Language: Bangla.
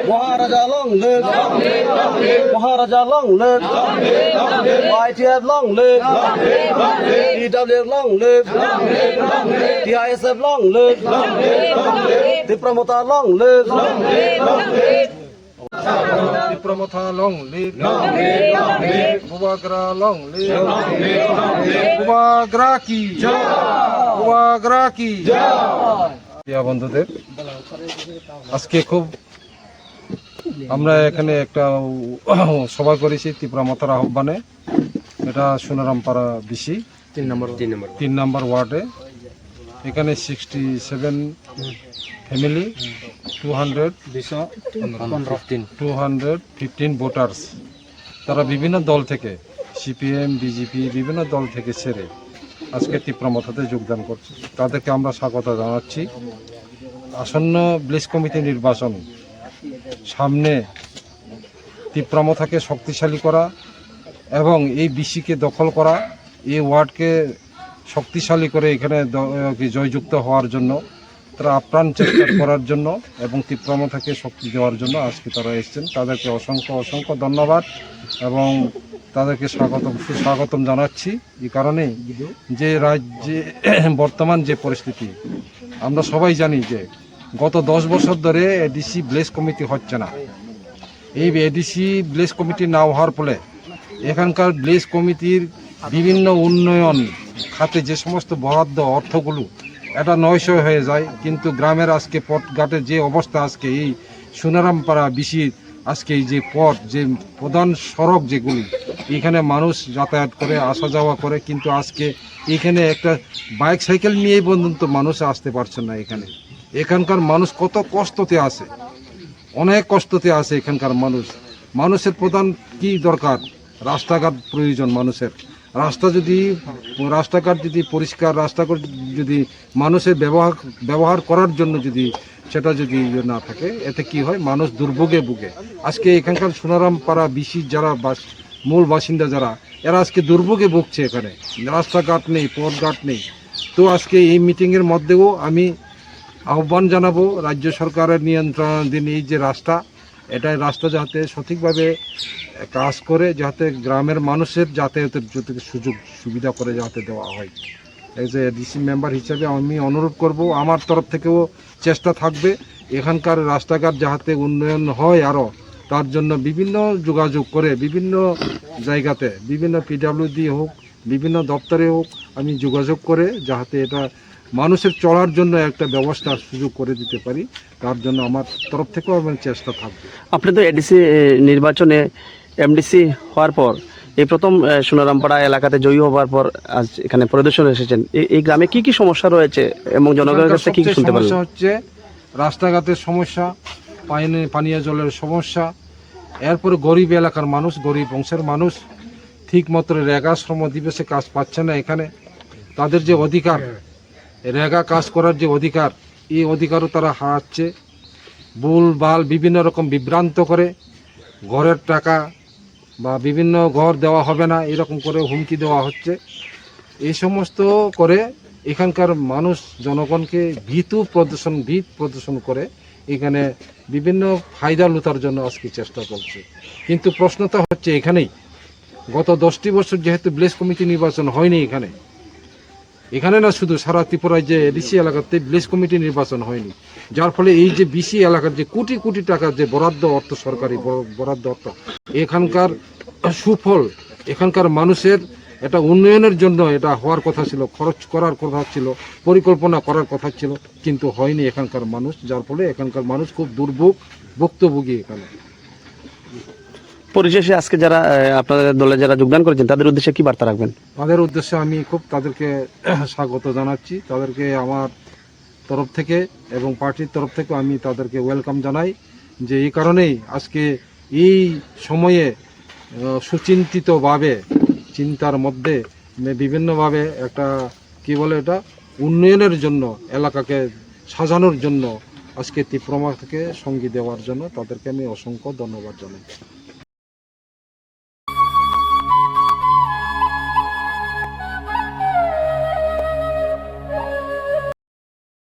Maharaja long live, Maharaja long live, YTF long live, EW long live, TISF long live, Dipramota long live, Dipramota long live, Bubagra long live, Bubagra ki Bubagra ki প্রিয় বন্ধুদের, আজকে খুব আমরা এখানে একটা সভা করেছি তীব্রমতার আহ্বানে। এটা সোনারামপাড়া বিসি 3 নম্বর ওয়ার্ডে। এখানে 67 ফ্যামিলি, 215 ভোটার্স, তারা বিভিন্ন দল থেকে, সিপিএম, বিজেপি, বিভিন্ন দল থেকে ছেড়ে আজকে তীব্রমতাতে যোগদান করছে। তাদেরকে আমরা স্বাগত জানাচ্ছি। আসন্ন ব্লেস কমিটি নির্বাচন সামনে, তীব্রমতাকে শক্তিশালী করা এবং এই বিসিকে দখল করা, এই ওয়ার্ডকে শক্তিশালী করে এখানে জয়যুক্ত হওয়ার জন্য তারা আপ্রাণ চেষ্টা করার জন্য এবং তীব্রমতাকে শক্তি দেওয়ার জন্য আজকে তারা এসেছেন। তাদেরকে অসংখ্য ধন্যবাদ এবং তাদেরকে সুস্বাগতম জানাচ্ছি। এই কারণে যে রাজ্যে বর্তমান যে পরিস্থিতি, আমরা সবাই জানি যে গত 10 বছর ধরে এডিসি ব্লেস কমিটি হচ্ছে না। এই এডিসি ব্লেস কমিটি না হওয়ার ফলে এখানকার ব্লেস কমিটির বিভিন্ন উন্নয়ন খাতে যে সমস্ত বরাদ্দ অর্থগুলো এটা নয়শয় হয়ে যায়। কিন্তু গ্রামের আজকে পথঘাটের যে অবস্থা, আজকে এই সোনারামপাড়া বিসির আজকে এই যে পথ, যে প্রধান সড়ক যেগুলি, এখানে মানুষ যাতায়াত করে, আসা যাওয়া করে, কিন্তু আজকে এখানে একটা বাইক সাইকেল নিয়েই পর্যন্ত মানুষ আসতে পারছে না। এখানকার মানুষ কত কষ্টতে আছে, অনেক কষ্টতে আছে এখানকার মানুষের প্রধান কি দরকার? রাস্তাঘাট প্রয়োজন মানুষের। রাস্তাঘাট যদি পরিষ্কার, রাস্তাঘাট যদি মানুষের ব্যবহার করার জন্য যদি সেটা যদি না থাকে, এতে কি হয়? মানুষ দুর্ভোগে ভুগে। আজকে এখানকার সোনারামপাড়া বিসির যারা মূল বাসিন্দা যারা, এরা আজকে দুর্ভোগে ভুগছে। এখানে রাস্তাঘাট নেই, পথঘাট নেই। তো আজকে এই মিটিংয়ের মধ্যেও আমি আহ্বান জানাবো রাজ্য সরকারের নিয়ন্ত্রণাধীন এই যে রাস্তা যাতে সঠিকভাবে কাজ করে, যাতে গ্রামের মানুষের যাতায়াতের সুযোগ সুবিধা করে যাতে দেওয়া হয়। এই যে ডিসি মেম্বার হিসেবে আমি অনুরোধ করব, আমার তরফ থেকেও চেষ্টা থাকবে এখানকার রাস্তাঘাট যাতে উন্নয়ন হয় আরও, তার জন্য বিভিন্ন যোগাযোগ করে, বিভিন্ন জায়গাতে, বিভিন্ন পিডব্লিউডি হোক, বিভিন্ন দপ্তরে হোক, আমি যোগাযোগ করে যাতে এটা মানুষের চলার জন্য একটা ব্যবস্থার সুযোগ করে দিতে পারি, তার জন্য আমার তরফ থেকেও আমার চেষ্টা থাকবে। আপনি তো এডিসি নির্বাচনে এমডিসি হওয়ার পর এই প্রথম সোনারামপাড়া এলাকাতে জয়ী হওয়ার পর আজ এখানে পরিদর্শনে এসেছেন। এই গ্রামে কি কি সমস্যা রয়েছে এবং জনগণের কাছে কি শুনতে পারলেন? সমস্যা হচ্ছে রাস্তাঘাটের সমস্যা, পানীয় জলের সমস্যা, এরপরে গরিব এলাকার মানুষ, গরিব বংশের মানুষ ঠিক মতো রেগা শ্রম দিবসে কাজ পাচ্ছে না। এখানে তাদের যে অধিকার, রেগা কাজ করার যে অধিকার, এই অধিকারও তারা হারাচ্ছে। ভুলভাল বিভিন্ন রকম বিভ্রান্ত করে ঘরের টাকা বা বিভিন্ন ঘর দেওয়া হবে না এরকম করে হুমকি দেওয়া হচ্ছে। এই সমস্ত করে এখানকার মানুষ জনগণকে ভীত প্রদর্শন করে এখানে বিভিন্ন ফায়দা লুটার জন্য আজকে চেষ্টা করছে। কিন্তু প্রশ্নটা হচ্ছে এখানেই, গত 10টি বছর যেহেতু ব্লেস কমিটি নির্বাচন হয়নি এখানে না, শুধু সারা ত্রিপুরায় যে এডিসি এলাকাতে ব্লেস কমিটি নির্বাচন হয়নি, যার ফলে এই যে বিসি এলাকার যে কোটি কোটি টাকার যে বরাদ্দ অর্থ, সরকারি বরাদ্দ অর্থ, এখানকার সুফল এখানকার মানুষের এটা উন্নয়নের জন্য এটা হওয়ার কথা ছিল, খরচ করার কথা ছিল, পরিকল্পনা করার কথা ছিল, কিন্তু হয়নি এখানকার মানুষ, যার ফলে এখানকার মানুষ খুব ভুক্তভোগী। এখানে পরিশেষে আজকে যারা আপনাদের দলে যারা যোগদান করেছেন তাদের উদ্দেশ্যে কি বার্তা রাখবেন? তাদের উদ্দেশ্যে আমি খুব তাদেরকে স্বাগত জানাচ্ছি। তাদেরকে আমার তরফ থেকে এবং পার্টির তরফ থেকে আমি তাদেরকে ওয়েলকাম জানাই, যে এই কারণেই আজকে এই সময়ে সুচিন্তিতভাবে, চিন্তার মধ্যে বিভিন্নভাবে একটা এটা উন্নয়নের জন্য, এলাকাকে সাজানোর জন্য আজকে তীব্রমতাকে সঙ্গী দেওয়ার জন্য তাদেরকে আমি অসংখ্য ধন্যবাদ জানাই।